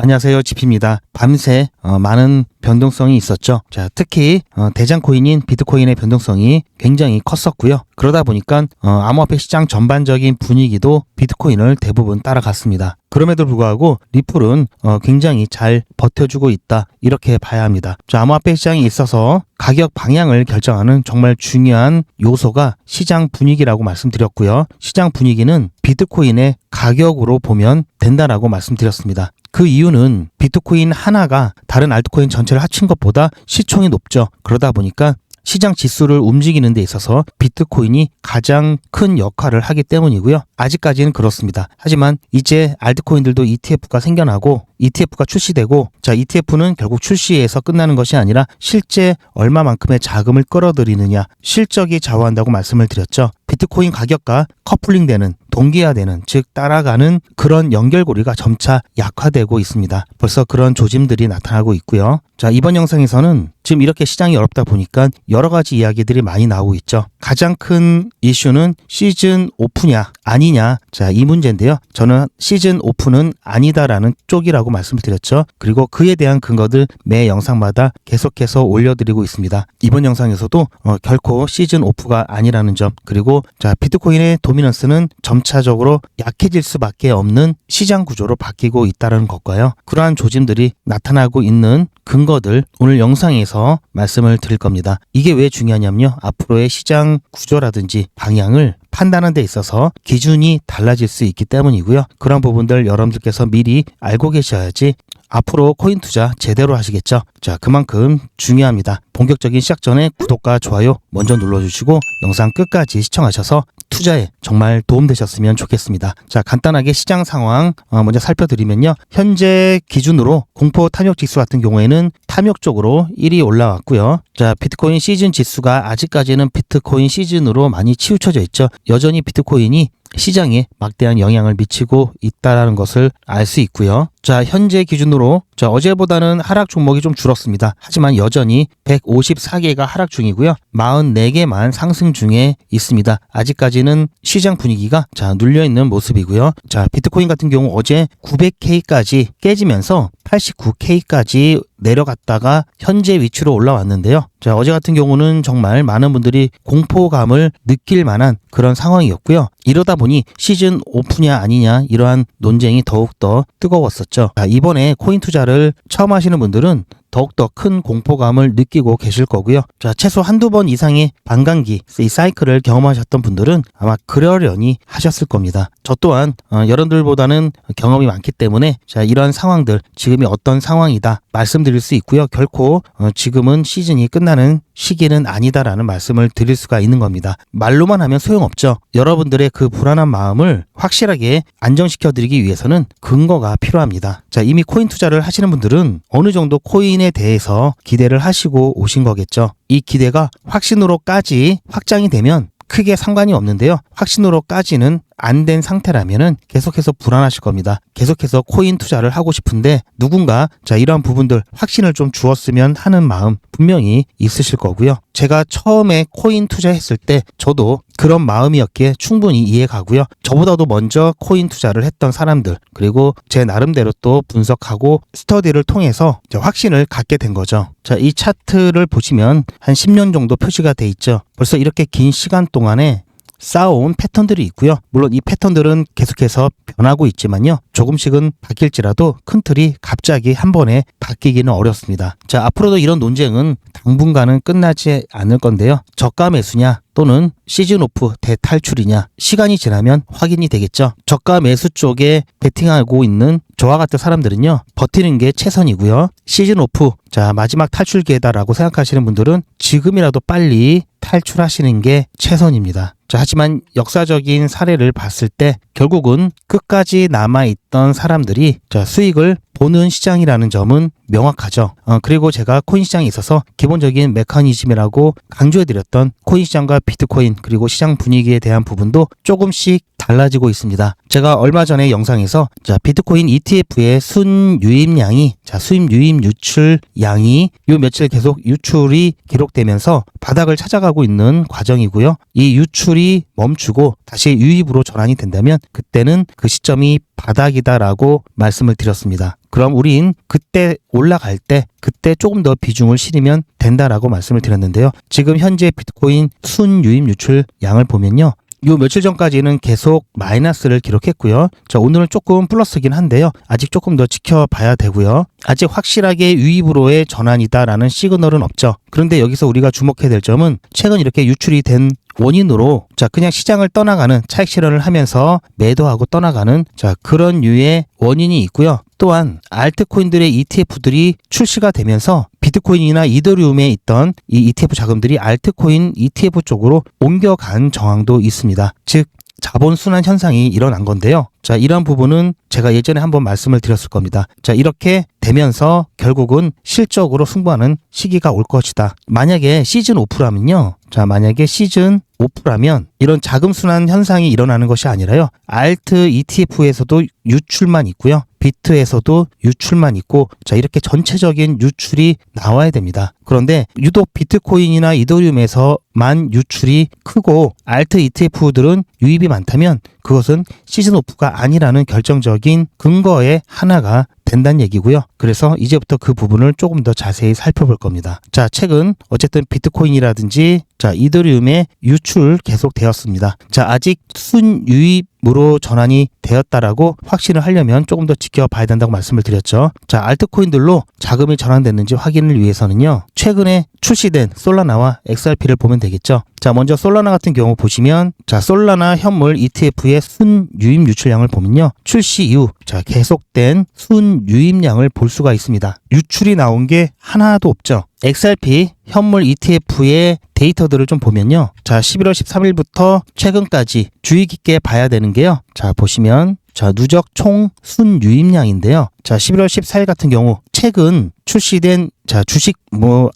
안녕하세요, 지피입니다. 밤새 많은 변동성이 있었죠. 자, 특히 대장 코인인 비트코인의 변동성이 굉장히 컸었고요. 그러다 보니까 암호화폐 시장 전반적인 분위기도 비트코인을 대부분 따라갔습니다. 그럼에도 불구하고 리플은 굉장히 잘 버텨주고 있다, 이렇게 봐야 합니다. 자, 암호화폐 시장에 있어서 가격 방향을 결정하는 정말 중요한 요소가 시장 분위기라고 말씀드렸고요. 시장 분위기는 비트코인의 가격으로 보면 된다라고 말씀드렸습니다. 그 이유는 비트코인 하나가 다른 알트코인 전체를 합친 것보다 시총이 높죠. 그러다 보니까 시장 지수를 움직이는 데 있어서 비트코인이 가장 큰 역할을 하기 때문이고요. 아직까지는 그렇습니다. 하지만 이제 알트코인들도 ETF가 생겨나고 ETF가 출시되고, 자, ETF는 결국 출시해서 끝나는 것이 아니라 실제 얼마만큼의 자금을 끌어들이느냐, 실적이 좌우한다고 말씀을 드렸죠. 비트코인 가격과 커플링되는, 동기화되는, 즉 따라가는 그런 연결고리가 점차 약화되고 있습니다. 벌써 그런 조짐들이 나타나고 있고요. 자, 이번 영상에서는 지금 이렇게 시장이 어렵다 보니까 여러 가지 이야기들이 많이 나오고 있죠. 가장 큰 이슈는 시즌 오프냐 아니냐, 자, 이 문제인데요. 저는 시즌 오프는 아니다라는 쪽이라고 말씀을 드렸죠. 그리고 그에 대한 근거들 매 영상마다 계속해서 올려드리고 있습니다. 이번 영상에서도 결코 시즌 오프가 아니라는 점, 그리고 자, 비트코인의 도미넌스는 점차적으로 약해질 수밖에 없는 시장 구조로 바뀌고 있다는 것과요. 그러한 조짐들이 나타나고 있는 근거들 오늘 영상에서 말씀을 드릴 겁니다. 이게 왜 중요하냐면요, 앞으로의 시장 구조라든지 방향을 판단하는 데 있어서 기준이 달라질 수 있기 때문이고요. 그런 부분들 여러분들께서 미리 알고 계셔야지 앞으로 코인 투자 제대로 하시겠죠. 자, 그만큼 중요합니다. 본격적인 시작 전에 구독과 좋아요 먼저 눌러주시고 영상 끝까지 시청하셔서 투자에 정말 도움되셨으면 좋겠습니다. 자, 간단하게 시장 상황 먼저 살펴드리면요. 현재 기준으로 공포 탐욕 지수 같은 경우에는 탐욕 쪽으로 1위 올라왔고요. 자, 비트코인 시즌 지수가 아직까지는 비트코인 시즌으로 많이 치우쳐져 있죠. 여전히 비트코인이 시장에 막대한 영향을 미치고 있다는 것을 알 수 있고요. 자, 현재 기준으로 어제보다는 하락 종목이 좀 줄었습니다. 하지만 여전히 154개가 하락 중이고요. 44개만 상승 중에 있습니다. 아직까지는 시장 분위기가 눌려있는 모습이고요. 자, 비트코인 같은 경우 어제 900K까지 깨지면서 89K까지 내려갔다가 현재 위치로 올라왔는데요. 자, 어제 같은 경우는 정말 많은 분들이 공포감을 느낄 만한 그런 상황이었고요. 이러다 보니 시즌 오프냐 아니냐, 이러한 논쟁이 더욱더 뜨거웠었죠. 자, 이번에 코인 투자를 처음 하시는 분들은 더욱더 큰 공포감을 느끼고 계실 거고요. 자, 최소 한두 번 이상의 반감기, 이 사이클을 경험하셨던 분들은 아마 그러려니 하셨을 겁니다. 저 또한 여러분들보다는 경험이 많기 때문에 자, 이런 상황들, 지금이 어떤 상황이다 말씀드릴 수 있고요. 결코 지금은 시즌이 끝나는 시기는 아니다라는 말씀을 드릴 수가 있는 겁니다. 말로만 하면 소용없죠. 여러분들의 그 불안한 마음을 확실하게 안정시켜 드리기 위해서는 근거가 필요합니다. 자, 이미 코인 투자를 하시는 분들은 어느 정도 코인에 대해서 기대를 하시고 오신 거겠죠. 이 기대가 확신으로까지 확장이 되면 크게 상관이 없는데요. 확신으로까지는 안 된 상태라면은 계속해서 불안하실 겁니다. 계속해서 코인 투자를 하고 싶은데 누군가 이러한 부분들 확신을 좀 주었으면 하는 마음 분명히 있으실 거고요. 제가 처음에 코인 투자했을 때 저도 그런 마음이었기에 충분히 이해가고요. 저보다도 먼저 코인 투자를 했던 사람들, 그리고 제 나름대로 또 분석하고 스터디를 통해서 확신을 갖게 된 거죠. 자, 이 차트를 보시면 한 10년 정도 표시가 돼 있죠. 벌써 이렇게 긴 시간 동안에 쌓아온 패턴들이 있고요. 물론 이 패턴들은 계속해서 변하고 있지만요. 조금씩은 바뀔지라도 큰 틀이 갑자기 한 번에 바뀌기는 어렵습니다. 자, 앞으로도 이런 논쟁은 당분간은 끝나지 않을 건데요. 저가 매수냐 또는 시즌 오프 대탈출이냐, 시간이 지나면 확인이 되겠죠. 저가 매수 쪽에 베팅하고 있는 저와 같은 사람들은요, 버티는 게 최선이고요. 시즌 오프, 자, 마지막 탈출 기회다라고 생각하시는 분들은 지금이라도 빨리 탈출하시는 게 최선입니다. 자, 하지만 역사적인 사례를 봤을 때 결국은 끝까지 남아있던 사람들이 수익을 보는 시장이라는 점은 명확하죠. 그리고 제가 코인 시장에 있어서 기본적인 메커니즘이라고 강조해드렸던 코인 시장과 비트코인, 그리고 시장 분위기에 대한 부분도 조금씩 달라지고 있습니다. 제가 얼마 전에 영상에서 비트코인 ETF의 순유입량이 수입 유입 유출 양이 요 며칠 계속 유출이 기록되면서 바닥을 찾아가고 있는 과정이고요. 이 유출이 멈추고 다시 유입으로 전환이 된다면 그때는 그 시점이 바닥이다라고 말씀을 드렸습니다. 그럼 우린 그때 올라갈 때 그때 조금 더 비중을 실으면 된다라고 말씀을 드렸는데요. 지금 현재 비트코인 순유입 유출 양을 보면요. 요 며칠 전까지는 계속 마이너스를 기록했고요. 오늘은 조금 플러스긴 한데요. 아직 조금 더 지켜봐야 되고요. 아직 확실하게 유입으로의 전환이다라는 시그널은 없죠. 그런데 여기서 우리가 주목해야 될 점은 최근 이렇게 유출이 된 원인으로 그냥 시장을 떠나가는 차익 실현을 하면서 매도하고 떠나가는 그런 류의 원인이 있고요. 또한 알트코인들의 ETF들이 출시가 되면서 비트코인이나 이더리움에 있던 이 ETF 자금들이 알트코인 ETF 쪽으로 옮겨간 정황도 있습니다. 즉 자본 순환 현상이 일어난 건데요. 이런 부분은 제가 예전에 한번 말씀을 드렸을 겁니다. 이렇게 되면서 결국은 실적으로 승부하는 시기가 올 것이다. 만약에 시즌 오프라면요. 만약에 시즌 오프라면 이런 자금 순환 현상이 일어나는 것이 아니라요. 알트 ETF에서도 유출만 있고요. 비트에서도 유출만 있고 이렇게 전체적인 유출이 나와야 됩니다. 그런데 유독 비트코인이나 이더리움에서만 유출이 크고 알트 ETF들은 유입이 많다면 그것은 시즌 오프가 아니라는 결정적인 근거의 하나가 된다는 얘기고요. 그래서 이제부터 그 부분을 조금 더 자세히 살펴볼 겁니다. 최근 어쨌든 비트코인이라든지 이더리움의 유출 계속 되었습니다. 아직 순유입으로 전환이 되었다라고 확신을 하려면 조금 더 지켜봐야 된다고 말씀을 드렸죠. 알트코인들로 자금이 전환됐는지 확인을 위해서는요. 최근에 출시된 솔라나와 XRP를 보면 되겠죠. 먼저 솔라나 같은 경우 보시면 솔라나 현물 ETF의 순유입 유출량을 보면요. 출시 이후 계속된 순유입량을 볼 수가 있습니다. 유출이 나온 게 하나도 없죠. XRP 현물 ETF의 데이터들을 좀 보면요. 11월 13일부터 최근까지 주의 깊게 봐야 되는 게요. 보시면 누적 총 순유입량인데요. 11월 14일 같은 경우 최근 출시된 주식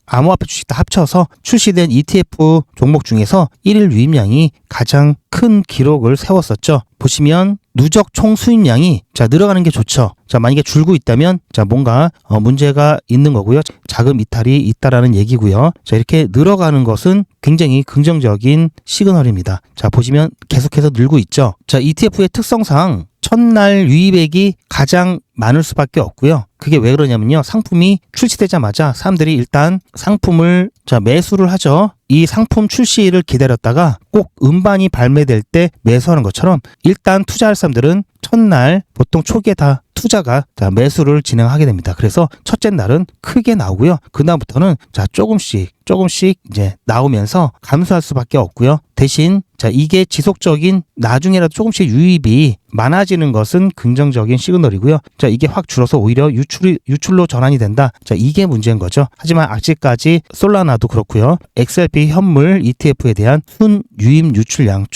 암호화폐 주식 다 합쳐서 출시된 ETF 종목 중에서 1일 유입량이 가장 큰 기록을 세웠었죠. 보시면 누적 총 수입량이 늘어가는 게 좋죠. 만약에 줄고 있다면 뭔가 문제가 있는 거고요. 자금 이탈이 있다라는 얘기고요. 이렇게 늘어가는 것은 굉장히 긍정적인 시그널입니다. 보시면 계속해서 늘고 있죠. ETF의 특성상 첫날 유입액이 가장 많을 수밖에 없고요. 그게 왜 그러냐면요. 상품이 출시되자마자 사람들이 일단 상품을 매수를 하죠. 이 상품 출시를 기다렸다가 꼭 음반이 발매될 때 매수하는 것처럼 일단 투자할 사람들은 첫날 보통 초기에 다 투자가 매수를 진행하게 됩니다. 그래서 첫째 날은 크게 나오고요. 그다음부터는 조금씩 이제 나오면서 감소할 수밖에 없고요. 대신 이게 지속적인 나중에라도 조금씩 유입이 많아지는 것은 긍정적인 시그널이고요. 이게 확 줄어서 오히려 유출로 전환이 된다. 이게 문제인 거죠. 하지만 아직까지 솔라나도 그렇고요. XRP 현물 ETF에 대한 순유입 유출량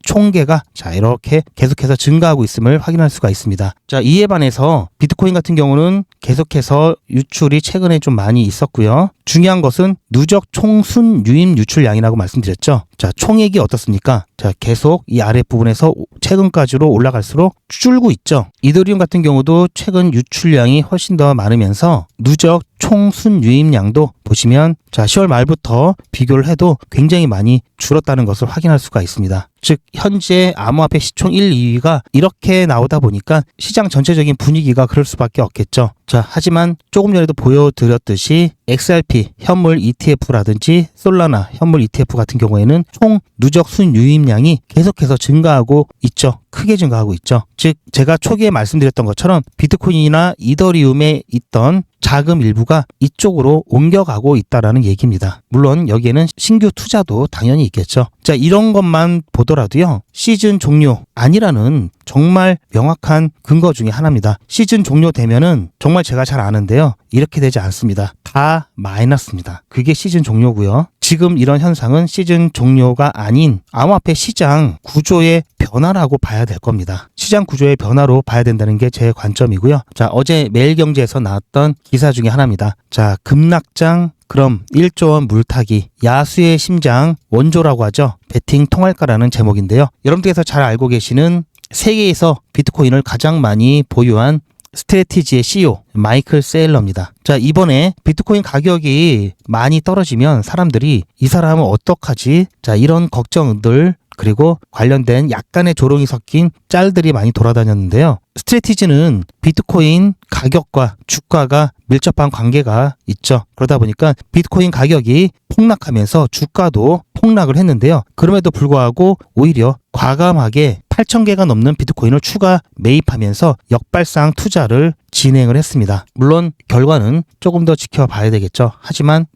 총계가 이렇게 계속해서 증가하고 있음을 확인할 수가 있습니다. 이에 반해서 비트코인 같은 경우는 계속해서 유출이 최근에 좀 많이 있었고요. 중요한 것은 누적 총 순유입 유출량이라고 말씀드렸죠. 총액이 어떻습니까? 계속 이 아랫부분에서 최근까지로 올라갈수록 줄고 있죠. 이더리움 같은 경우도 최근 유출량이 훨씬 더 많으면서 누적 총 순유입량도 보시면 10월 말부터 비교를 해도 굉장히 많이 줄었다는 것을 확인할 수가 있습니다. 즉 현재 암호화폐 시총 1, 2위가 이렇게 나오다 보니까 시장 전체적인 분위기가 그럴 수밖에 없겠죠. 하지만 조금 전에도 보여드렸듯이 XRP 현물 ETF라든지 솔라나 현물 ETF 같은 경우에는 총 누적 순유입량이 계속해서 증가하고 있죠. 크게 증가하고 있죠. 즉 제가 초기에 말씀드렸던 것처럼 비트코인이나 이더리움에 있던 자금 일부가 이쪽으로 옮겨가고 있다라는 얘기입니다. 물론 여기에는 신규 투자도 당연히 있겠죠. 이런 것만 보더라도요. 시즌 종료 아니라는 정말 명확한 근거 중에 하나입니다. 시즌 종료되면은 정말 제가 잘 아는데요. 이렇게 되지 않습니다. 다 마이너스입니다. 그게 시즌 종료고요. 지금 이런 현상은 시즌 종료가 아닌 암호화폐 시장 구조의 변화라고 봐야 될 겁니다. 시장 구조의 변화로 봐야 된다는 게 제 관점이고요. 어제 매일경제에서 나왔던 기사 중에 하나입니다. 급락장 그럼 1조 원 물타기, 야수의 심장 원조라고 하죠. 베팅 통할까라는 제목인데요. 여러분들께서 잘 알고 계시는 세계에서 비트코인을 가장 많이 보유한 스트래티지의 CEO 마이클 세일러입니다. 자, 이번에 비트코인 가격이 많이 떨어지면 사람들이 이 사람은 어떡하지? 자, 이런 걱정들 그리고 관련된 약간의 조롱이 섞인 짤들이 많이 돌아다녔는데요. 스트래티지는 비트코인 가격과 주가가 밀접한 관계가 있죠. 그러다 보니까 비트코인 가격이 폭락하면서 주가도 폭락을 했는데요. 그럼에도 불구하고 오히려 과감하게 8,000개가 넘는 비트코인을 추가 매입하면서 역발상 투자를 진행을 했습니다. 물론 결과는 조금 더 지켜봐야 되겠죠. 하지만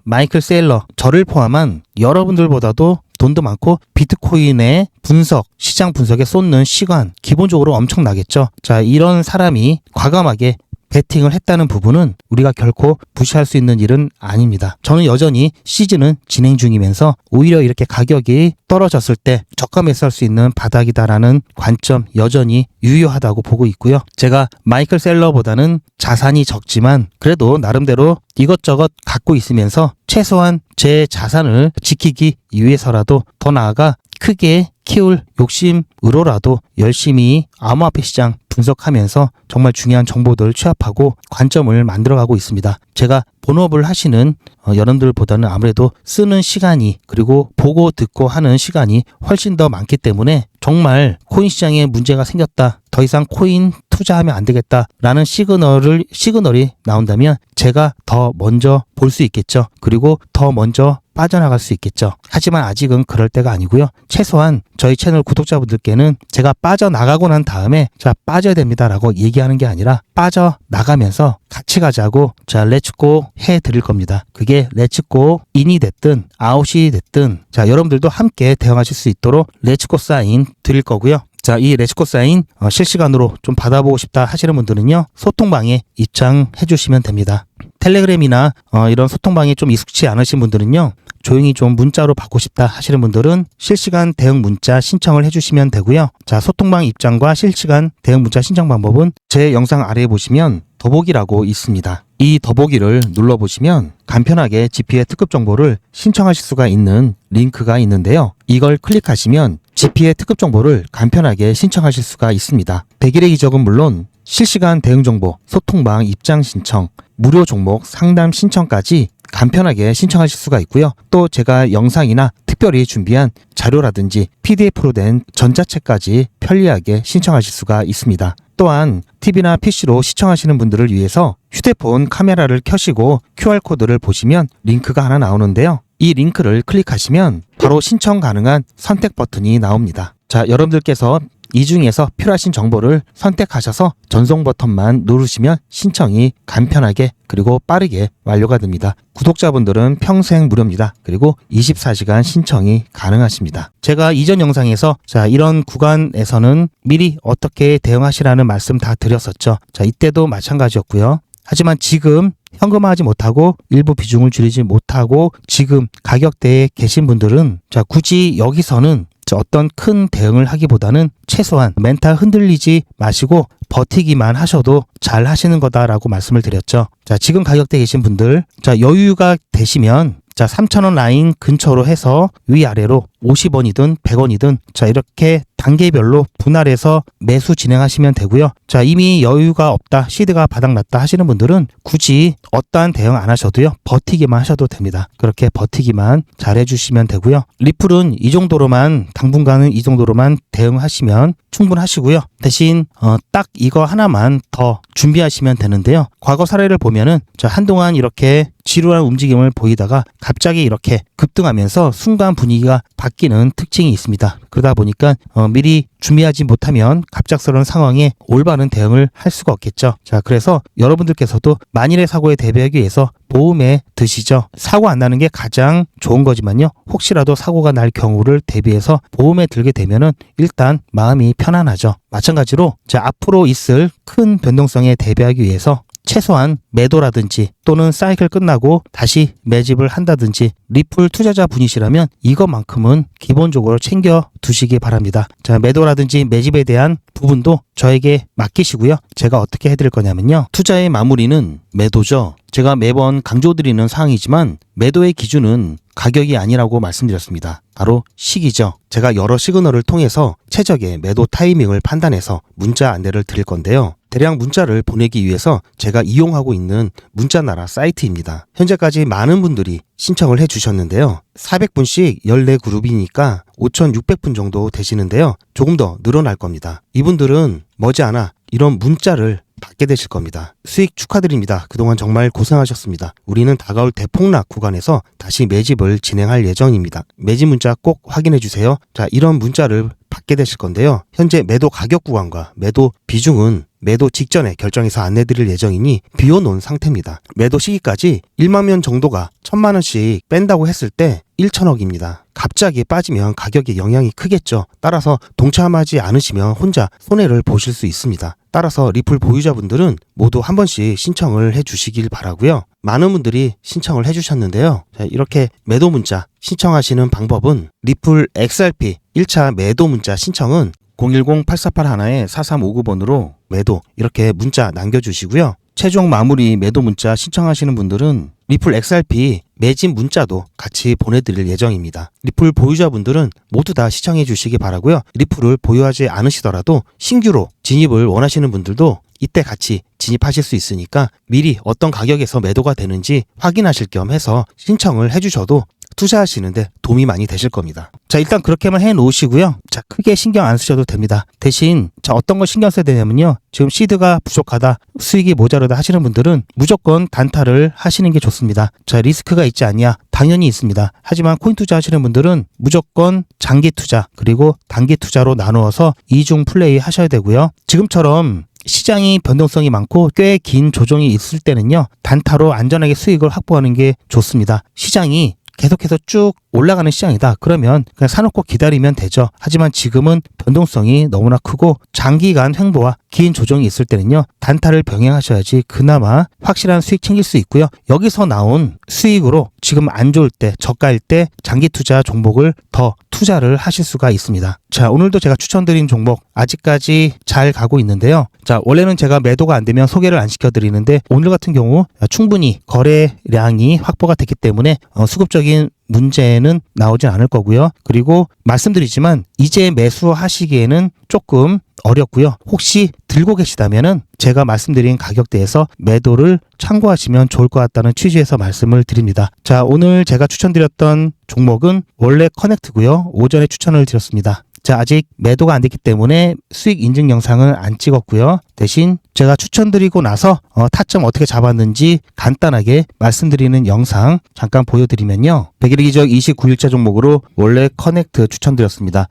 마이클 세일러, 저를 포함한 여러분들보다도 돈도 많고 비트코인의 분석, 시장 분석에 쏟는 시간 기본적으로 엄청나겠죠. 자, 이런 사람이 과감하게 베팅을 했다는 부분은 우리가 결코 무시할 수 있는 일은 아닙니다. 저는 여전히 시즌은 진행 중이면서 오히려 이렇게 가격이 떨어졌을 때 저가 매수할 수 있는 바닥이다라는 관점 여전히 유효하다고 보고 있고요. 제가 마이클 셀러보다는 자산이 적지만 그래도 나름대로 이것저것 갖고 있으면서 최소한 제 자산을 지키기 위해서라도 더 나아가 크게 키울 욕심으로라도 열심히 암호화폐 시장 분석하면서 정말 중요한 정보들을 취합하고 관점을 만들어가고 있습니다. 제가 본업을 하시는 여러분들보다는 아무래도 쓰는 시간이 그리고 보고 듣고 하는 시간이 훨씬 더 많기 때문에 정말 코인 시장에 문제가 생겼다, 더 이상 코인 투자하면 안 되겠다라는 시그널이 나온다면 제가 더 먼저 볼 수 있겠죠. 그리고 더 먼저 빠져나갈 수 있겠죠. 하지만 아직은 그럴 때가 아니고요. 최소한 저희 채널 구독자분들께는 제가 빠져나가고 난 다음에 자, 빠져야 됩니다라고 얘기하는 게 아니라 빠져나가면서 같이 가자고 자, 렛츠고 해드릴 겁니다. 그게 렛츠고 인이 됐든 아웃이 됐든 자, 여러분들도 함께 대응하실 수 있도록 렛츠고 사인 드릴 거고요. 자, 이 렛츠고 사인 실시간으로 좀 받아보고 싶다 하시는 분들은요, 소통방에 입장해 주시면 됩니다. 텔레그램이나 이런 소통방에 좀 익숙치 않으신 분들은요, 조용히 좀 문자로 받고 싶다 하시는 분들은 실시간 대응 문자 신청을 해주시면 되고요. 자, 소통방 입장과 실시간 대응 문자 신청 방법은 제 영상 아래에 보시면 더보기라고 있습니다. 이 더보기를 눌러보시면 간편하게 GP의 특급 정보를 신청하실 수가 있는 링크가 있는데요. 이걸 클릭하시면 GP의 특급 정보를 간편하게 신청하실 수가 있습니다. 100일의 기적은 물론 실시간 대응 정보, 소통방 입장 신청, 무료 종목 상담 신청까지 간편하게 신청하실 수가 있고요. 또 제가 영상이나 특별히 준비한 자료라든지 PDF로 된 전자책까지 편리하게 신청하실 수가 있습니다. 또한 TV나 PC로 시청하시는 분들을 위해서 휴대폰 카메라를 켜시고 QR코드를 보시면 링크가 하나 나오는데요. 이 링크를 클릭하시면 바로 신청 가능한 선택 버튼이 나옵니다. 자, 여러분들께서 이 중에서 필요하신 정보를 선택하셔서 전송 버튼만 누르시면 신청이 간편하게 그리고 빠르게 완료가 됩니다. 구독자분들은 평생 무료입니다. 그리고 24시간 신청이 가능하십니다. 제가 이전 영상에서 자, 이런 구간에서는 미리 어떻게 대응하시라는 말씀 다 드렸었죠. 자, 이때도 마찬가지였고요. 하지만 지금 현금화하지 못하고 일부 비중을 줄이지 못하고 지금 가격대에 계신 분들은 자, 굳이 여기서는 어떤 큰 대응을 하기보다는 최소한 멘탈 흔들리지 마시고 버티기만 하셔도 잘 하시는 거다라고 말씀을 드렸죠. 자, 지금 가격대에 계신 분들, 자, 여유가 되시면 자, 3,000원 라인 근처로 해서 위아래로 50원이든 100원이든 자, 이렇게 단계별로 분할해서 매수 진행하시면 되고요. 자, 이미 여유가 없다, 시드가 바닥났다 하시는 분들은 굳이 어떠한 대응 안 하셔도요, 버티기만 하셔도 됩니다. 그렇게 버티기만 잘 해주시면 되고요. 리플은 이 정도로만, 당분간은 이 정도로만 대응하시면 충분하시고요. 대신 딱 이거 하나만 더 준비하시면 되는데요. 과거 사례를 보면은 자, 한동안 이렇게 지루한 움직임을 보이다가 갑자기 이렇게 급등하면서 순간 분위기가 바뀌는 특징이 있습니다. 그러다 보니까 미리 준비하지 못하면 갑작스러운 상황에 올바른 대응을 할 수가 없겠죠. 자, 그래서 여러분들께서도 만일의 사고에 대비하기 위해서 보험에 드시죠. 사고 안 나는 게 가장 좋은 거지만요. 혹시라도 사고가 날 경우를 대비해서 보험에 들게 되면은 일단 마음이 편안하죠. 마찬가지로 자, 앞으로 있을 큰 변동성에 대비하기 위해서 최소한 매도라든지 또는 사이클 끝나고 다시 매집을 한다든지 리플 투자자 분이시라면 이것만큼은 기본적으로 챙겨 두시기 바랍니다. 자, 매도라든지 매집에 대한 부분도 저에게 맡기시고요. 제가 어떻게 해드릴 거냐면요. 투자의 마무리는 매도죠. 제가 매번 강조드리는 사항이지만 매도의 기준은 가격이 아니라고 말씀드렸습니다. 바로 시기죠. 제가 여러 시그널을 통해서 최적의 매도 타이밍을 판단해서 문자 안내를 드릴 건데요. 대량 문자를 보내기 위해서 제가 이용하고 있는 문자나라 사이트입니다. 현재까지 많은 분들이 신청을 해주셨는데요. 400분씩 14그룹이니까 5,600분 정도 되시는데요. 조금 더 늘어날 겁니다. 이분들은 머지않아 이런 문자를 받게 되실 겁니다. 수익 축하드립니다. 그동안 정말 고생하셨습니다. 우리는 다가올 대폭락 구간에서 다시 매집을 진행할 예정입니다. 매집 문자 꼭 확인해 주세요. 자, 이런 문자를 받게 되실 건데요. 현재 매도 가격 구간과 매도 비중은 매도 직전에 결정해서 안내드릴 예정이니 비워놓은 상태입니다. 매도 시기까지 1만 명 정도가 1,000만 원씩 뺀다고 했을 때 1,000억입니다. 갑자기 빠지면 가격에 영향이 크겠죠. 따라서 동참하지 않으시면 혼자 손해를 보실 수 있습니다. 따라서 리플 보유자분들은 모두 한 번씩 신청을 해주시길 바라고요. 많은 분들이 신청을 해주셨는데요. 자, 이렇게 매도 문자 신청하시는 방법은 리플 XRP 1차 매도 문자 신청은 010-8481-4359번으로 매도 이렇게 문자 남겨주시고요. 최종 마무리 매도 문자 신청하시는 분들은 리플 XRP 매집 문자도 같이 보내드릴 예정입니다. 리플 보유자분들은 모두 다 시청해 주시기 바라고요. 리플을 보유하지 않으시더라도 신규로 진입을 원하시는 분들도 이때 같이 진입하실 수 있으니까 미리 어떤 가격에서 매도가 되는지 확인하실 겸 해서 신청을 해주셔도 투자하시는데 도움이 많이 되실 겁니다. 자, 일단 그렇게만 해 놓으시고요. 자, 크게 신경 안 쓰셔도 됩니다. 대신 자, 어떤 걸 신경 써야 되냐면요. 지금 시드가 부족하다, 수익이 모자르다 하시는 분들은 무조건 단타를 하시는 게 좋습니다. 자, 리스크가 있지 않냐? 당연히 있습니다. 하지만 코인 투자 하시는 분들은 무조건 장기 투자 그리고 단기 투자로 나누어서 이중 플레이 하셔야 되고요. 지금처럼 시장이 변동성이 많고 꽤 긴 조정이 있을 때는요. 단타로 안전하게 수익을 확보하는 게 좋습니다. 시장이 계속해서 쭉 올라가는 시장이다. 그러면 그냥 사놓고 기다리면 되죠. 하지만 지금은 변동성이 너무나 크고 장기간 횡보와 긴 조정이 있을 때는요. 단타를 병행하셔야지 그나마 확실한 수익 챙길 수 있고요. 여기서 나온 수익으로 지금 안 좋을 때, 저가일 때 장기 투자 종목을 더 투자를 하실 수가 있습니다. 자, 오늘도 제가 추천드린 종목 아직까지 잘 가고 있는데요. 자, 원래는 제가 매도가 안 되면 소개를 안 시켜드리는데 오늘 같은 경우 충분히 거래량이 확보가 됐기 때문에 수급적인 문제는 나오진 않을 거고요. 그리고 말씀드리지만 이제 매수하시기에는 조금 어렵고요. 혹시 들고 계시다면은 제가 말씀드린 가격대에서 매도를 참고하시면 좋을 것 같다는 취지에서 말씀을 드립니다. 자, 오늘 제가 추천드렸던 종목은 원래 커넥트고요. 오전에 추천을 드렸습니다. 자, 아직 매도가 안 됐기 때문에 수익 인증 영상은 안 찍었고요. 대신 제가 추천드리고 나서 타점 어떻게 잡았는지 간단하게 말씀드리는 영상 잠깐 보여드리면요. 100일 기적 29일차 종목으로 원래 커넥트 추천드렸습니다.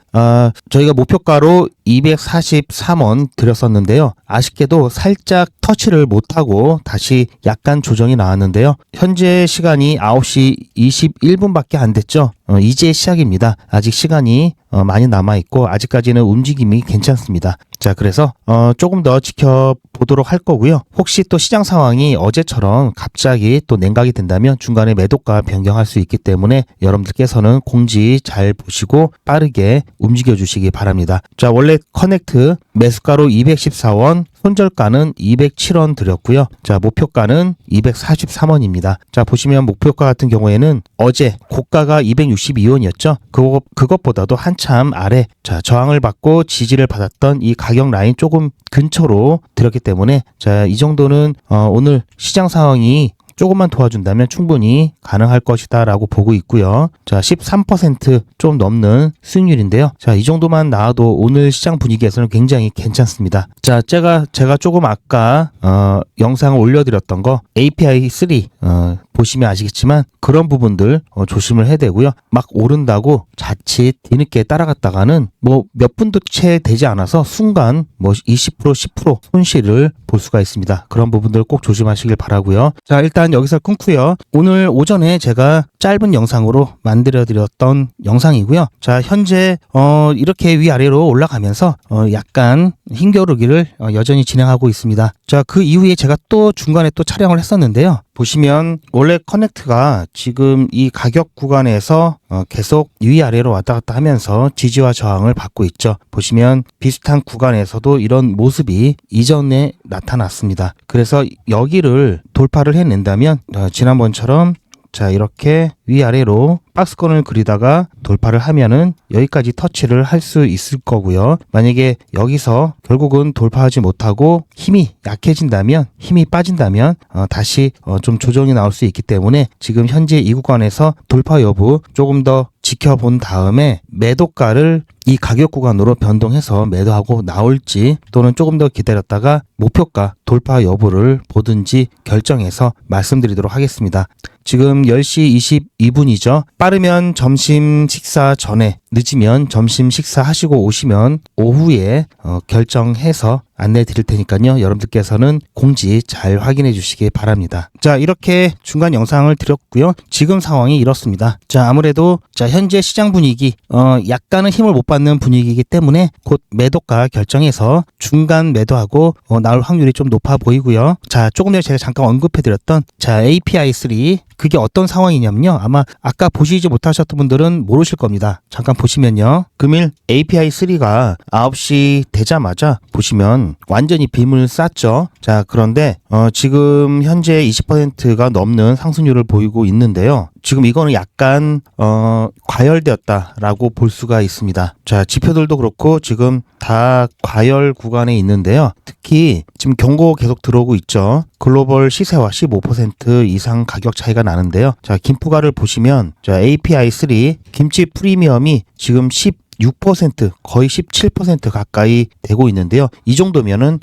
저희가 목표가로 243원 드렸었는데요. 아쉽게도 살짝 터치를 못하고 다시 약간 조정이 나왔는데요. 현재 시간이 9시 21분밖에 안 됐죠. 이제 시작입니다. 아직 시간이 많이 남아있고 아직까지는 움직임이 괜찮습니다. 자, 그래서 조금 더 지켜보도록 할 거고요. 혹시 또 시장 상황이 어제처럼 갑자기 또 냉각이 된다면 중간에 매도가 변경할 수 있기 때문에 여러분들께서는 공지 잘 보시고 빠르게 움직여 주시기 바랍니다. 자, 원래 커넥트 매수가로 214원, 손절가는 207원 드렸고요. 자, 목표가는 243원입니다. 자, 보시면 목표가 같은 경우에는 어제 고가가 262원이었죠. 그것보다도 한참 아래, 자, 저항을 받고 지지를 받았던 이 가격 라인 조금 근처로 드렸기 때문에 자, 이 정도는 오늘 시장 상황이 조금만 도와준다면 충분히 가능할 것이다 라고 보고 있고요. 자, 13% 넘는 수익률인데요. 자, 이 정도만 나와도 오늘 시장 분위기에서는 굉장히 괜찮습니다. 자, 제가 조금 아까 영상을 올려드렸던 거 API3 보시면 아시겠지만 그런 부분들 조심을 해야 되고요. 막 오른다고 자칫 뒤늦게 따라갔다가는 뭐 몇 분도 채 되지 않아서 순간 뭐 20% 10% 손실을 볼 수가 있습니다. 그런 부분들 꼭 조심하시길 바라고요. 자, 일단 여기서 끊고요. 오늘 오전에 제가 짧은 영상으로 만들어 드렸던 영상이고요. 자, 현재 이렇게 위아래로 올라가면서 약간 힘겨루기를 여전히 진행하고 있습니다. 자, 그 이후에 제가 또 중간에 또 촬영을 했었는데요. 보시면 원래 커넥트가 지금 이 가격 구간에서 계속 위아래로 왔다 갔다 하면서 지지와 저항을 받고 있죠. 보시면 비슷한 구간에서도 이런 모습이 이전에 나타났습니다. 그래서 여기를 돌파를 해낸다면 지난번처럼 자, 이렇게 위아래로 박스권을 그리다가 돌파를 하면은 여기까지 터치를 할 수 있을 거고요. 만약에 여기서 결국은 돌파하지 못하고 힘이 약해진다면, 힘이 빠진다면 다시 좀 조정이 나올 수 있기 때문에 지금 현재 이 구간에서 돌파 여부 조금 더 지켜본 다음에 매도가를 이 가격 구간으로 변동해서 매도하고 나올지 또는 조금 더 기다렸다가 목표가 돌파 여부를 보든지 결정해서 말씀드리도록 하겠습니다. 지금 10시 22분이죠. 빠르면 점심 식사 전에, 늦으면 점심 식사 하시고 오시면 오후에 결정해서 안내 드릴 테니까요. 여러분들께서는 공지 잘 확인해 주시기 바랍니다. 자, 이렇게 중간 영상을 드렸고요. 지금 상황이 이렇습니다. 자, 아무래도 자, 현재 시장 분위기 약간은 힘을 못 받는 분위기이기 때문에 곧 매도가 결정해서 중간 매도하고 나올 확률이 좀 높아 보이고요. 자, 조금 전에 제가 잠깐 언급해 드렸던 자, API3 그게 어떤 상황이냐면요. 아마 아까 보시지 못하셨던 분들은 모르실 겁니다. 잠깐 보시면요. 금일 API3가 9시 되자마자 보시면 완전히 빔을 쌌죠. 자, 그런데 지금 현재 20%가 넘는 상승률을 보이고 있는데요. 지금 이거는 약간 과열되었다라고 볼 수가 있습니다. 자, 지표들도 그렇고 지금 다 과열 구간에 있는데요. 특히 지금 경고 계속 들어오고 있죠. 글로벌 시세와 15% 이상 가격 차이가 나는데요. 자, 김프가를 보시면 자, API3 김치 프리미엄이 지금 6% 거의 17% 가까이 되고 있는데요. 이 정도면은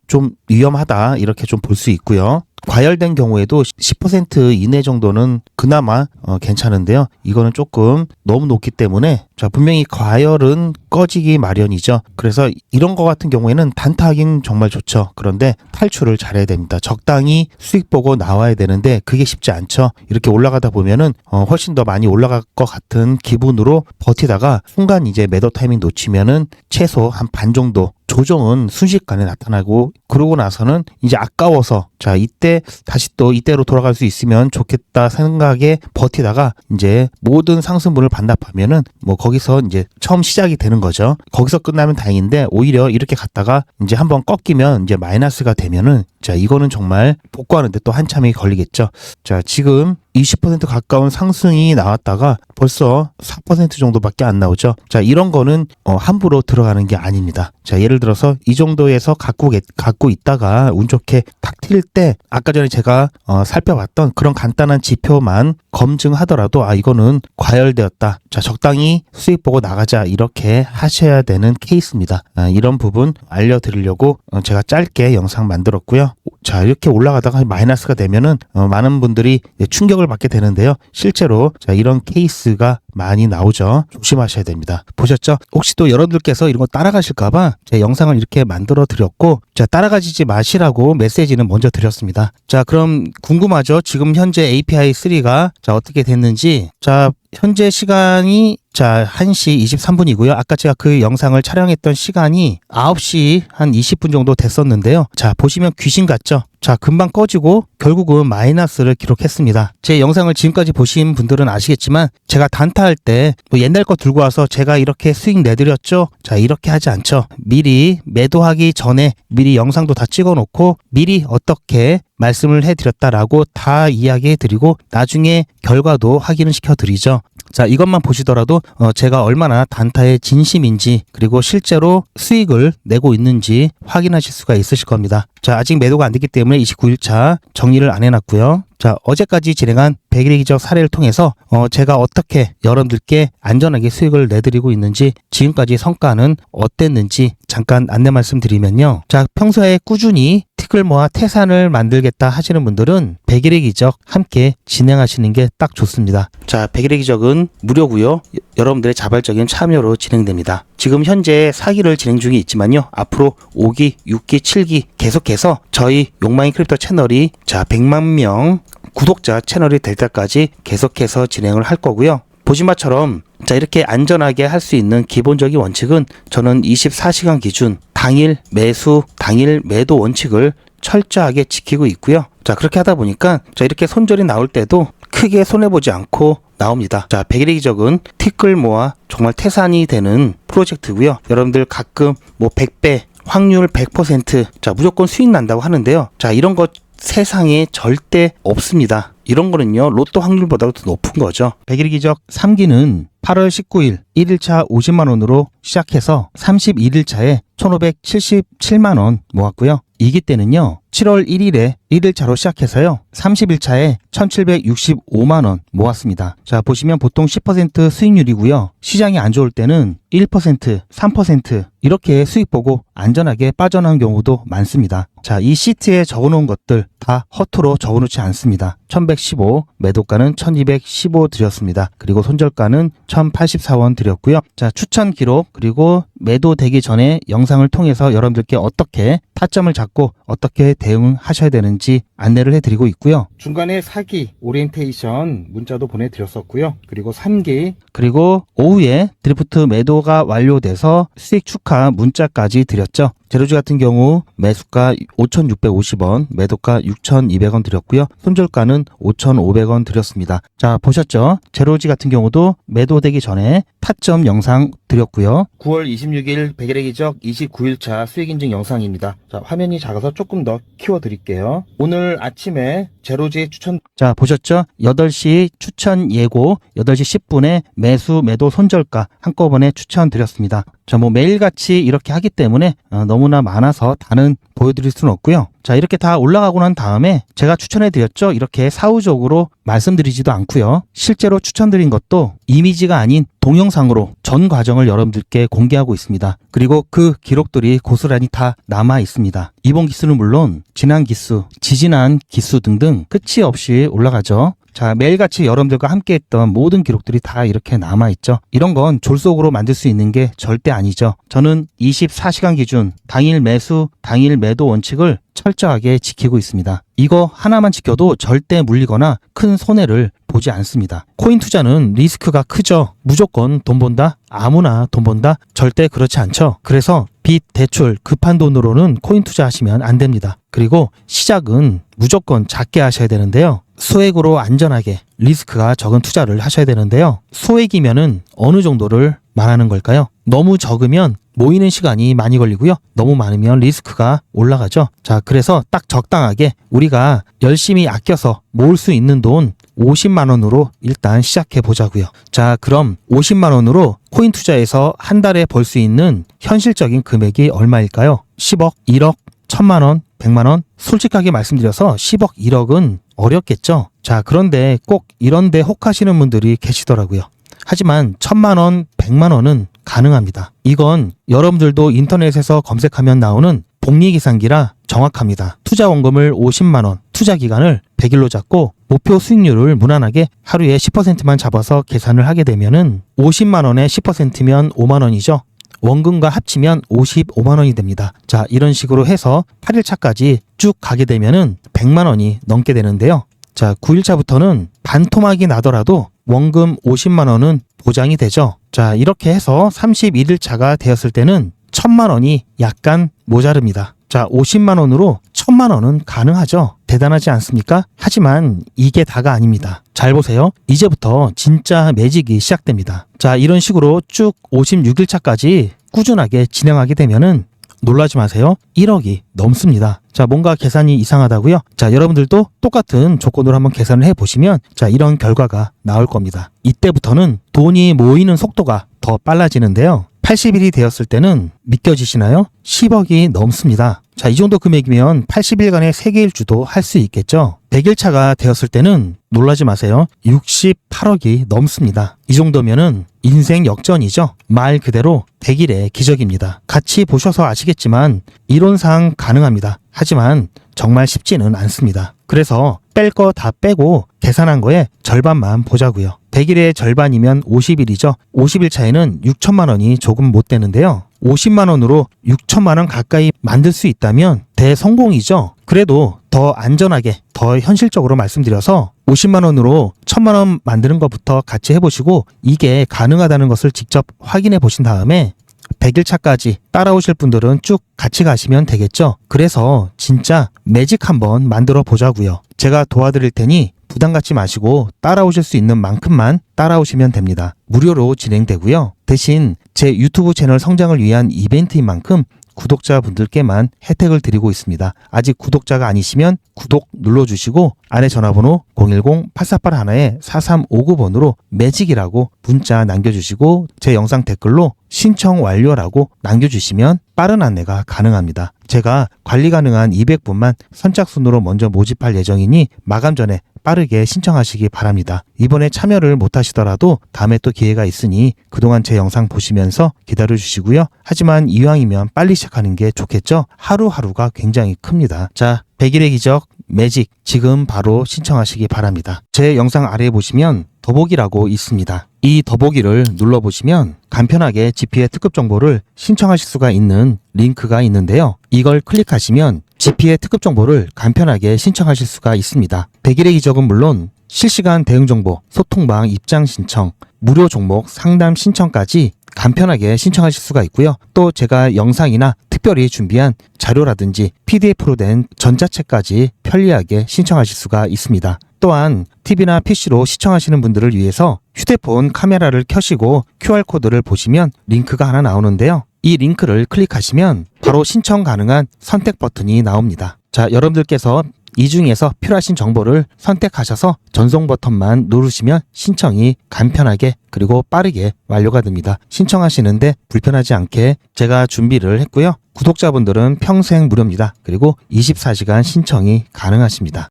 좀 위험하다 이렇게 좀 볼 수 있고요. 과열된 경우에도 10% 이내 정도는 그나마 괜찮은데요. 이거는 조금 너무 높기 때문에 자, 분명히 과열은 꺼지기 마련이죠. 그래서 이런 거 같은 경우에는 단타하긴 정말 좋죠. 그런데 탈출을 잘해야 됩니다. 적당히 수익 보고 나와야 되는데 그게 쉽지 않죠. 이렇게 올라가다 보면은 훨씬 더 많이 올라갈 것 같은 기분으로 버티다가 순간 이제 매도 타이밍 놓치면은 최소 한 반 정도 조정은 순식간에 나타나고 그러고 나서는 이제 아까워서 자, 이때 다시 또 이때로 돌아갈 수 있으면 좋겠다 생각에 버티다가 이제 모든 상승분을 반납하면은 뭐 거기서 이제 처음 시작이 되는 거죠. 거기서 끝나면 다행인데 오히려 이렇게 갔다가 이제 한번 꺾이면 이제 마이너스가 되면은 자, 이거는 정말 복구하는데 또 한참이 걸리겠죠. 자, 지금 20% 가까운 상승이 나왔다가 벌써 4% 정도밖에 안 나오죠. 자, 이런 거는 함부로 들어가는 게 아닙니다. 자, 예를 들어서 이 정도에서 갖고 있다가 운 좋게 탁 튈 때 아까 전에 제가 살펴봤던 그런 간단한 지표만 검증하더라도 아, 이거는 과열되었다. 자, 적당히 수익 보고 나가자 이렇게 하셔야 되는 케이스입니다. 이런 부분 알려드리려고 제가 짧게 영상 만들었고요. 자, 이렇게 올라가다가 마이너스가 되면은 많은 분들이 충격을 받게 되는데요. 실제로 자, 이런 케이스가 많이 나오죠. 조심하셔야 됩니다. 보셨죠? 혹시 또 여러분들께서 이런 거 따라가실까봐 제 영상을 이렇게 만들어 드렸고 자, 따라가시지 마시라고 메시지는 먼저 드렸습니다. 자, 그럼 궁금하죠? 지금 현재 API3가 자, 어떻게 됐는지. 자, 현재 시간이 자, 1시 23분이고요. 아까 제가 그 영상을 촬영했던 시간이 9시 한 20분 정도 됐었는데요. 자, 보시면 귀신 같죠? 자, 금방 꺼지고 결국은 마이너스를 기록했습니다. 제 영상을 지금까지 보신 분들은 아시겠지만 제가 단타할 때 뭐 옛날 거 들고 와서 제가 이렇게 수익 내드렸죠? 자, 이렇게 하지 않죠. 미리 매도하기 전에 미리 영상도 다 찍어놓고 미리 어떻게 말씀을 해드렸다라고 다 이야기해드리고 나중에 결과도 확인을 시켜드리죠. 자, 이것만 보시더라도 제가 얼마나 단타의 진심인지 그리고 실제로 수익을 내고 있는지 확인하실 수가 있으실 겁니다. 자, 아직 매도가 안 됐기 때문에 29일차 정리를 안 해놨고요. 자, 어제까지 진행한 100일의 기적 사례를 통해서 제가 어떻게 여러분들께 안전하게 수익을 내드리고 있는지 지금까지 성과는 어땠는지 잠깐 안내 말씀드리면요. 자, 평소에 꾸준히 티끌모아 태산을 만들겠다 하시는 분들은 100일의 기적 함께 진행하시는 게 딱 좋습니다. 자, 100일의 기적은 무료고요. 여러분들의 자발적인 참여로 진행됩니다. 지금 현재 4기를 진행 중에 있지만요. 앞으로 5기, 6기, 7기 계속해서 저희 욕망의 크립토 채널이 자, 100만 명 구독자 채널이 될 때까지 계속해서 진행을 할 거고요. 보신 바처럼 자, 이렇게 안전하게 할 수 있는 기본적인 원칙은 저는 24시간 기준 당일 매수, 당일 매도 원칙을 철저하게 지키고 있고요. 자, 그렇게 하다 보니까 자, 이렇게 손절이 나올 때도 크게 손해보지 않고 나옵니다. 자, 백일의 기적은 티끌 모아 정말 태산이 되는 프로젝트고요. 여러분들 가끔 뭐 100배, 확률 100%, 자, 무조건 수익 난다고 하는데요. 자, 이런 거 세상에 절대 없습니다. 이런 거는요, 로또 확률보다도 더 높은 거죠. 백일의 기적 3기는 8월 19일 1일차 50만원으로 시작해서 31일차에 1577만원 모았고요. 2기 때는요, 7월 1일에 1일차로 시작해서요, 30일차에 1765만원 모았습니다. 자, 보시면 보통 10% 수익률이고요. 시장이 안 좋을 때는 1%, 3% 이렇게 수익 보고 안전하게 빠져나온 경우도 많습니다. 자, 이 시트에 적어놓은 것들 다 허투루 적어놓지 않습니다. 1115, 매도가는 1215 드렸습니다. 그리고 손절가는 1084원 드렸고요. 자, 추천 기록 그리고 매도되기 전에 영상을 통해서 여러분들께 어떻게 타점을 잡고 어떻게 대응하셔야 되는지 안내를 해드리고 있고요. 중간에 4기 오리엔테이션 문자도 보내드렸었고요. 그리고 3기 그리고 오후에 드리프트 매도가 완료돼서 수익 축하 문자까지 드렸죠. 제로지 같은 경우 매수가 5,650원, 매도가 6,200원 드렸고요. 손절가는 5,500원 드렸습니다. 자, 보셨죠? 제로지 같은 경우도 매도되기 전에 타점 영상 드렸고요. 9월 26일 백일의 기적 29일차 수익 인증 영상입니다. 자, 화면이 작아서 조금 더 키워드릴게요. 오늘 아침에 제로지 추천, 자, 보셨죠? 8시 추천 예고, 8시 10분에 매수, 매도, 손절가 한꺼번에 추천드렸습니다. 자, 뭐 매일같이 이렇게 하기 때문에 너무나 많아서 다는 보여드릴 수는 없고요. 자, 이렇게 다 올라가고 난 다음에 제가 추천해드렸죠? 이렇게 사후적으로 말씀드리지도 않고요. 실제로 추천드린 것도 이미지가 아닌 동영상으로 전 과정을 여러분들께 공개하고 있습니다. 그리고 그 기록들이 고스란히 다 남아 있습니다. 이번 기수는 물론 지난 기수, 지지난 기수 등등 끝이 없이 올라가죠. 자, 매일같이 여러분들과 함께 했던 모든 기록들이 다 이렇게 남아있죠. 이런 건 졸속으로 만들 수 있는 게 절대 아니죠. 저는 24시간 기준 당일 매수, 당일 매도 원칙을 철저하게 지키고 있습니다. 이거 하나만 지켜도 절대 물리거나 큰 손해를 보지 않습니다. 코인 투자는 리스크가 크죠. 무조건 돈 번다? 아무나 돈 번다? 절대 그렇지 않죠. 그래서 빚, 대출, 급한 돈으로는 코인 투자하시면 안 됩니다. 그리고 시작은 무조건 작게 하셔야 되는데요. 소액으로 안전하게 리스크가 적은 투자를 하셔야 되는데요. 소액이면은 어느 정도를 말하는 걸까요? 너무 적으면 모이는 시간이 많이 걸리고요. 너무 많으면 리스크가 올라가죠. 자, 그래서 딱 적당하게 우리가 열심히 아껴서 모을 수 있는 돈 50만 원으로 일단 시작해 보자고요. 자, 그럼 50만 원으로 코인 투자에서 한 달에 벌 수 있는 현실적인 금액이 얼마일까요? 10억, 1억, 1000만 원, 100만 원? 솔직하게 말씀드려서 10억, 1억은 어렵겠죠. 자, 그런데 꼭 이런데 혹하시는 분들이 계시더라고요. 하지만 1000만 원, 100만 원은 가능합니다. 이건 여러분들도 인터넷에서 검색하면 나오는 복리계산기라 정확합니다. 투자 원금을 50만 원, 투자 기간을 100일로 잡고 목표 수익률을 무난하게 하루에 10%만 잡아서 계산을 하게 되면은 50만 원에 10%면 5만 원이죠. 원금과 합치면 55만 원이 됩니다. 자, 이런 식으로 해서 8일차까지 쭉 가게 되면은 100만 원이 넘게 되는데요. 자, 9일차부터는 반토막이 나더라도 원금 50만 원은 보장이 되죠. 자, 이렇게 해서 31일차가 되었을 때는 1000만 원이 약간 모자릅니다. 자, 50만 원으로 1000만 원은 가능하죠. 대단하지 않습니까? 하지만 이게 다가 아닙니다. 잘 보세요. 이제부터 진짜 매직이 시작됩니다. 자, 이런 식으로 쭉 56일차까지 꾸준하게 진행하게 되면은 놀라지 마세요. 1억이 넘습니다. 자, 뭔가 계산이 이상하다고요? 자, 여러분들도 똑같은 조건으로 한번 계산을 해보시면 자, 이런 결과가 나올 겁니다. 이때부터는 돈이 모이는 속도가 더 빨라지는데요. 80일이 되었을 때는 믿겨지시나요? 10억이 넘습니다. 자, 이 정도 금액이면 80일간의 세계일주도 할 수 있겠죠. 100일차가 되었을 때는 놀라지 마세요. 68억이 넘습니다. 이 정도면은 인생 역전이죠. 말 그대로 100일의 기적입니다. 같이 보셔서 아시겠지만 이론상 가능합니다. 하지만 정말 쉽지는 않습니다. 그래서 뺄 거 다 빼고 계산한 거에 절반만 보자고요. 100일의 절반이면 50일이죠. 50일 차에는 6천만 원이 조금 못 되는데요. 50만 원으로 6천만 원 가까이 만들 수 있다면 대성공이죠. 그래도 더 안전하게, 더 현실적으로 말씀드려서 50만 원으로 1000만 원 만드는 것부터 같이 해보시고 이게 가능하다는 것을 직접 확인해 보신 다음에 100일차까지 따라오실 분들은 쭉 같이 가시면 되겠죠. 그래서 진짜 매직 한번 만들어 보자고요. 제가 도와드릴 테니 부담 갖지 마시고 따라오실 수 있는 만큼만 따라오시면 됩니다. 무료로 진행되고요. 대신 제 유튜브 채널 성장을 위한 이벤트인 만큼 구독자분들께만 혜택을 드리고 있습니다. 아직 구독자가 아니시면 구독 눌러주시고 안에 전화번호 010-8481-4359번으로 매직이라고 문자 남겨주시고 제 영상 댓글로 신청 완료라고 남겨주시면 빠른 안내가 가능합니다. 제가 관리 가능한 200분만 선착순으로 먼저 모집할 예정이니 마감 전에 빠르게 신청하시기 바랍니다. 이번에 참여를 못하시더라도 다음에 또 기회가 있으니 그동안 제 영상 보시면서 기다려주시고요. 하지만 이왕이면 빨리 시작하는 게 좋겠죠? 하루하루가 굉장히 큽니다. 자, 100일의 기적 매직 지금 바로 신청하시기 바랍니다. 제 영상 아래에 보시면 더보기라고 있습니다. 이 더보기를 눌러보시면 간편하게 GP의 특급 정보를 신청하실 수가 있는 링크가 있는데요. 이걸 클릭하시면 GP의 특급 정보를 간편하게 신청하실 수가 있습니다. 100일의 기적은 물론 실시간 대응 정보, 소통방 입장 신청, 무료 종목 상담 신청까지 간편하게 신청하실 수가 있고요. 또 제가 영상이나 특별히 준비한 자료라든지 PDF로 된 전자책까지 편리하게 신청하실 수가 있습니다. 또한 TV나 PC로 시청하시는 분들을 위해서 휴대폰 카메라를 켜시고 QR코드를 보시면 링크가 하나 나오는데요. 이 링크를 클릭하시면 바로 신청 가능한 선택 버튼이 나옵니다. 자, 여러분들께서 이 중에서 필요하신 정보를 선택하셔서 전송 버튼만 누르시면 신청이 간편하게 그리고 빠르게 완료가 됩니다. 신청하시는데 불편하지 않게 제가 준비를 했고요. 구독자분들은 평생 무료입니다. 그리고 24시간 신청이 가능하십니다.